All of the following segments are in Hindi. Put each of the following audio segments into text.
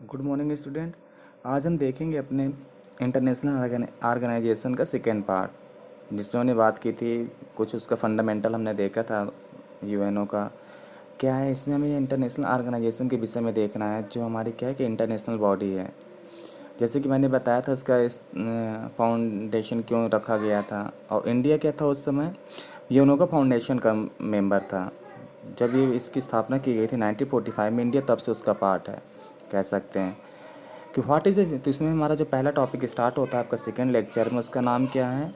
Good morning student. आज हम देखेंगे अपने इंटरनेशनल ऑर्गेनाइजेशन का सेकेंड पार्ट, जिसमें हमने बात की थी कुछ उसका फंडामेंटल हमने देखा था यूएनओ का। क्या है इसमें हमें इंटरनेशनल ऑर्गेनाइजेशन के विषय में देखना है, जो हमारी क्या है कि इंटरनेशनल बॉडी है। जैसे कि मैंने बताया था उसका इस फाउंडेशन क्यों रखा गया था, और इंडिया क्या था उस समय यूएनओ का फाउंडेशन का मेंबर था। जब ये इसकी स्थापना की गई थी 1945 में, इंडिया तब से उसका पार्ट है कह सकते हैं कि व्हाट इज़ ए। तो इसमें हमारा जो पहला टॉपिक स्टार्ट होता है आपका सेकंड लेक्चर में, उसका नाम क्या है,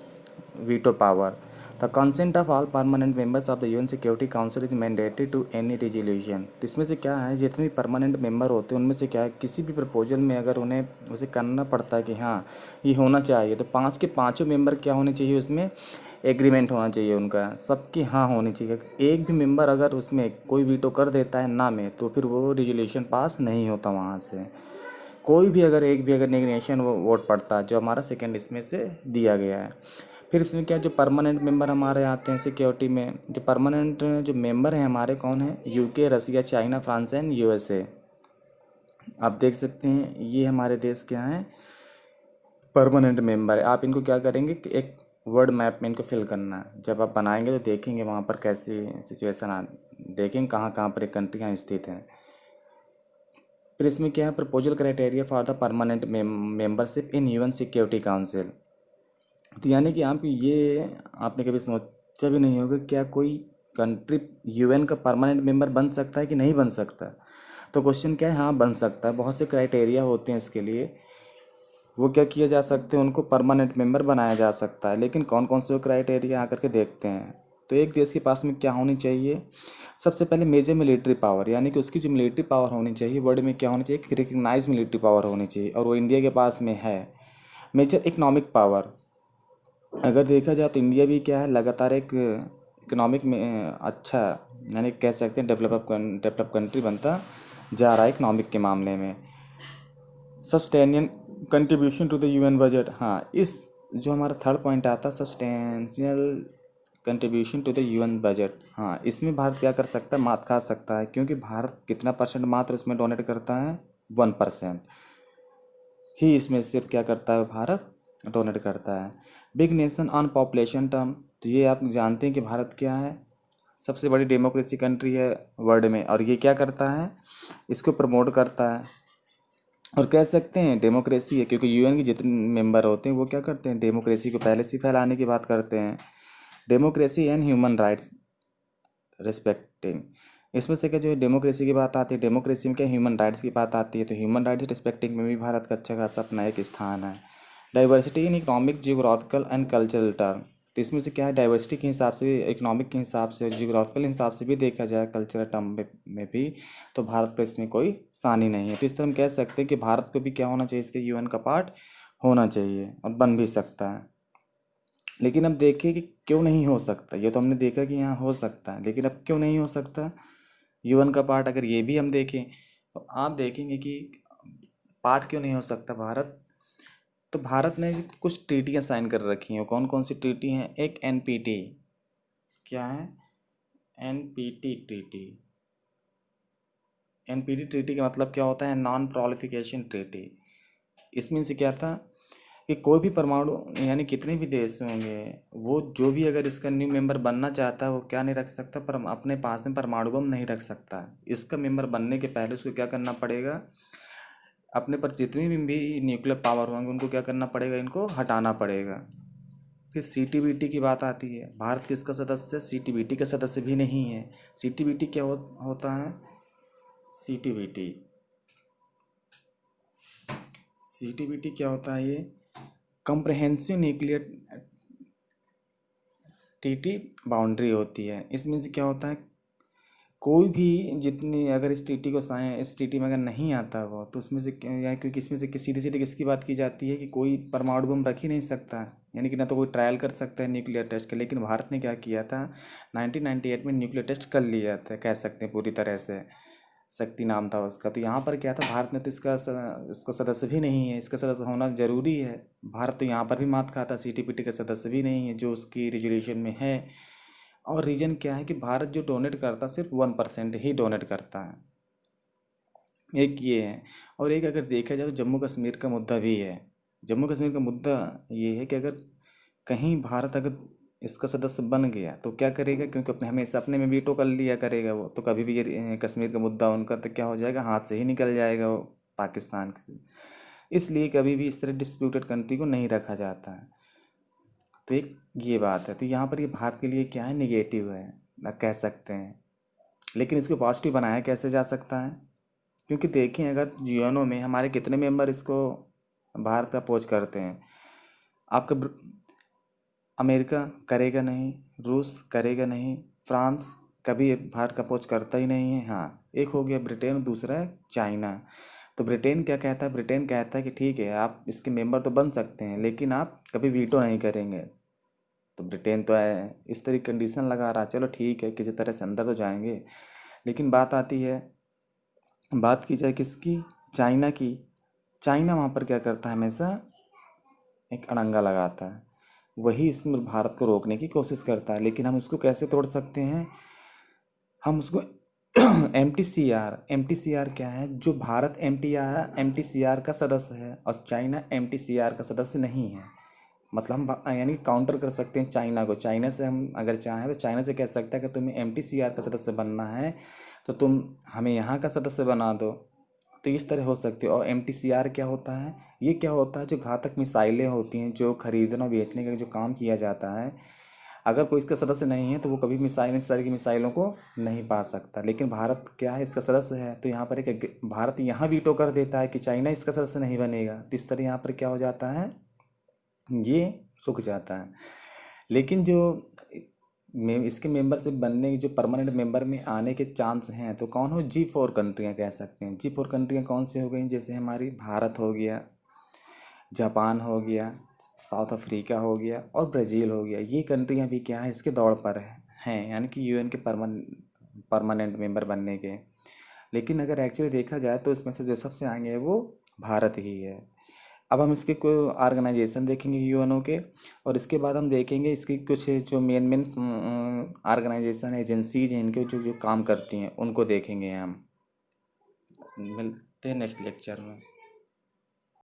veto power. The consent of all permanent members of the UN Security Council is mandatory to any resolution. तो इसमें से क्या है, जितने भी परमानेंट मेंबर होते हैं उनमें से क्या है, किसी भी प्रपोजल में अगर उन्हें उसे करना पड़ता है कि हाँ ये होना चाहिए, तो पाँच के पाँचों मेंबर क्या होने चाहिए, उसमें एग्रीमेंट होना चाहिए उनका, सबकी हाँ होनी चाहिए। एक भी मेंबर अगर उसमें कोई वीटो कर देता है ना में, तो फिर वो रिजोल्यूशन पास नहीं होता वहाँ से। कोई भी अगर एक भी अगर नेगेशन वो वोट पड़ता है, जो हमारा सेकंड इसमें से दिया गया है। फिर इसमें क्या, जो परमानेंट मेंबर हमारे आते हैं सिक्योरिटी में, जो परमानेंट जो मेंबर हैं हमारे कौन है, UK, Russia, China, France and USA. आप देख सकते हैं ये हमारे देश क्या हैं, परमानेंट मेंबर है। आप इनको क्या करेंगे कि एक वर्ड मैप में इनको फिल करना है। जब आप बनाएंगे तो देखेंगे वहाँ पर कैसी सिचुएशन आ, देखेंगे कहाँ कहाँ पर कंट्रियाँ स्थित हैं। फिर इसमें क्या है, proposal criteria for the permanent membership in UN Security council. तो यानी कि आप ये आपने कभी सोचा भी नहीं होगा, क्या कोई कंट्री यूएन का परमानेंट मेंबर बन सकता है कि नहीं बन सकता। तो क्वेश्चन क्या है, हाँ बन सकता है। बहुत से क्राइटेरिया होते हैं इसके लिए, वो क्या किया जा सकते हैं, उनको परमानेंट मेंबर बनाया जा सकता है। लेकिन कौन कौन से क्राइटेरिया आकर के देखते हैं। तो एक देश के पास में क्या होनी चाहिए, सबसे पहले मेजर मिलिट्री पावर, यानी कि उसकी जो मिलिट्री पावर होनी चाहिए वर्ल्ड में क्या होनी चाहिए, रिकग्नाइज मिलिट्री पावर होनी चाहिए, और वो इंडिया के पास में है। मेजर इकोनॉमिक पावर, अगर देखा जाए तो इंडिया भी क्या है, लगातार एक इकोनॉमिक में अच्छा, यानी कह सकते हैं डेवलप कंट्री बनता जा रहा है इकोनॉमिक के मामले में। Substantial contribution to the UN budget, हाँ इस जो हमारा थर्ड पॉइंट आता है substantial contribution to the UN budget, हाँ इसमें भारत क्या कर सकता है, मात खा सकता है। क्योंकि भारत कितना परसेंट मात्र इसमें डोनेट करता है, 1% ही इसमें सिर्फ क्या करता है, भारत डोनेट करता है। Big nation on population term, तो ये आप जानते हैं कि भारत क्या है, सबसे बड़ी डेमोक्रेसी कंट्री है वर्ल्ड में, और ये क्या करता है, इसको प्रमोट करता है। और कह सकते हैं डेमोक्रेसी है, क्योंकि यूएन के जितने मेंबर होते हैं वो क्या करते हैं, डेमोक्रेसी को पहले से फैलाने की बात करते हैं। Democracy and human rights respecting, इसमें से क्या जो डेमोक्रेसी की बात आती है, डेमोक्रेसी में क्या ह्यूमन राइट्स की बात आती है, तो ह्यूमन राइट्स रिस्पेक्टिंग में भी भारत का अच्छा खासा अपना एक स्थान है। Diversity in economic, geographical and cultural term, तो इसमें से क्या है, डाइवर्सिटी के हिसाब से, इकोनॉमिक के हिसाब से, जियोग्राफिकल हिसाब से भी देखा जाए, कल्चरल टर्म में भी, तो भारत का इसमें कोई सानी नहीं है। तो इस तरह हम कह सकते हैं कि भारत को भी क्या होना चाहिए, इसके यूएन का पार्ट होना चाहिए, और बन भी सकता है। लेकिन अब देखिए कि क्यों नहीं हो सकता, ये तो हमने देखा कि यहाँ हो सकता है, लेकिन अब क्यों नहीं हो सकता यूएन का पार्ट। अगर ये भी हम देखें तो आप देखेंगे कि पार्ट क्यों नहीं हो सकता भारत। तो भारत ने कुछ ट्रीटियाँ साइन कर रखी हैं। कौन कौन सी ट्रीटी हैं, एक एनपीटी, क्या है, एनपीटी ट्रीटी। एनपीटी ट्रीटी का मतलब क्या होता है, नॉन प्रोलिफिकेशन ट्रीटी। इसमें से क्या था कि कोई भी परमाणु, यानी कितने भी देश होंगे, वो जो भी अगर इसका न्यू मेंबर बनना चाहता है वो क्या नहीं रख सकता, पर अपने पास में परमाणु बम नहीं रख सकता। इसका मेंबर बनने के पहले उसको क्या करना पड़ेगा, अपने पर जितनी भी न्यूक्लियर पावर होंगे उनको क्या करना पड़ेगा, इनको हटाना पड़ेगा। फिर सीटीबीटी की बात आती है, भारत किसका सदस्य, सीटीबीटी का सदस्य भी नहीं है। सीटीबीटी क्या होता है, सीटीबीटी, सीटीबीटी क्या होता है, ये कंप्रहेंसिव न्यूक्लियर ट्रीटी बाउंड्री होती है। इसमें से क्या होता है, कोई भी जितनी अगर इस ट्रीटी को साइन, इस ट्रीटी में अगर नहीं आता वो, तो उसमें से या क्योंकि इसमें से सीधे सीधे किसकी बात की जाती है कि कोई परमाणु बम रख ही नहीं सकता, यानी कि ना तो कोई ट्रायल कर सकता है न्यूक्लियर टेस्ट का। लेकिन भारत ने क्या किया था, 1998 में न्यूक्लियर टेस्ट कर लिया था, कह सकते हैं पूरी तरह से, शक्ति नाम था उसका। तो यहाँ पर क्या था, भारत ने तो इसका सदस्य भी नहीं है, इसका सदस्य होना जरूरी है। भारत तो यहाँ पर भी मात खाता, सीटीपीटी का सदस्य भी नहीं है जो उसकी रिजोल्यूशन में है। और रीजन क्या है कि भारत जो डोनेट करता सिर्फ 1% ही डोनेट करता है। एक ये है। और एक अगर देखा जाए तो जम्मू कश्मीर का मुद्दा भी है। जम्मू कश्मीर का मुद्दा ये है कि अगर कहीं भारत अगर इसका सदस्य बन गया तो क्या करेगा, क्योंकि अपने हमेशा अपने में वीटो कर लिया करेगा वो, तो कभी भी ये कश्मीर का मुद्दा उनका तो क्या हो जाएगा, हाथ से ही निकल जाएगा वो पाकिस्तान से। इसलिए कभी भी इस तरह डिस्प्यूटेड कंट्री को नहीं रखा जाता है। तो एक ये बात है, तो यहाँ पर ये भारत के लिए क्या है, निगेटिव है ना कह सकते हैं। लेकिन इसको पॉजिटिव बनाया कैसे जा सकता है, क्योंकि देखें अगर यूएनओ में हमारे कितने मेंबर इसको भारत का अपोज करते हैं। आपका अमेरिका करेगा नहीं, रूस करेगा नहीं, फ्रांस कभी भारत का अपोज करता ही नहीं है। हाँ, एक हो गया ब्रिटेन और दूसरा है चाइना। तो ब्रिटेन क्या कहता है, ब्रिटेन कहता है कि ठीक है आप इसके मेंबर तो बन सकते हैं लेकिन आप कभी वीटो नहीं करेंगे। तो ब्रिटेन तो है इस तरह कंडीशन लगा रहा, चलो ठीक है किसी तरह से अंदर तो जाएंगे। लेकिन बात आती है, बात की जाए किसकी, चाइना की। चाइना वहाँ पर क्या करता है, हमेशा एक अड़ंगा लगाता है, वही इसमें भारत को रोकने की कोशिश करता है। लेकिन हम इसको कैसे तोड़ सकते हैं, हम उसको एम टी सी आर क्या है, जो Bharat M T C R का सदस्य है और China M T C R का सदस्य नहीं है। मतलब हम यानी काउंटर कर सकते हैं चाइना को। चाइना से हम अगर चाहें तो चाइना से कह सकता है कि तुम्हें एम टी सी आर का सदस्य बनना है तो तुम हमें यहाँ का सदस्य बना दो। तो इस तरह हो सकती है। और एम टी सी आर क्या होता है, ये क्या होता है, जो घातक मिसाइलें होती हैं जो खरीदना और बेचने का जो काम किया जाता है, अगर कोई इसका सदस्य नहीं है तो वो कभी मिसाइल इस तरह की मिसाइलों को नहीं पा सकता। लेकिन भारत क्या है, इसका सदस्य है, तो यहाँ पर एक भारत यहाँ वीटो कर देता है कि चाइना इसका सदस्य नहीं बनेगा। तो इस तरह यहाँ पर क्या हो जाता है, ये रुक जाता है। लेकिन जो इसके मेंबरशिप बनने की जो परमानेंट मेंबर में आने के चांस हैं, तो कौन हो, G4 कंट्रियाँ कह सकते हैं। G4 कंट्रियाँ कौन सी हो गई, जैसे हमारी भारत हो गया, जापान हो गया, साउथ अफ्रीका हो गया और ब्राज़ील हो गया। ये कंट्रियाँ भी क्या है, इसके दौड़ पर हैं, यानी कि यूएन के परमानेंट मेंबर बनने के। लेकिन अगर एक्चुअली देखा जाए तो इसमें से जो सबसे आगे है वो भारत ही है। अब हम इसके कोई ऑर्गेनाइजेशन देखेंगे यूएनओ के, और इसके बाद हम देखेंगे इसकी कुछ जो मेन मेन ऑर्गेनाइजेशन एजेंसीज हैं, इनके जो जो काम करती हैं उनको देखेंगे हम। मिलते हैं नेक्स्ट लेक्चर में।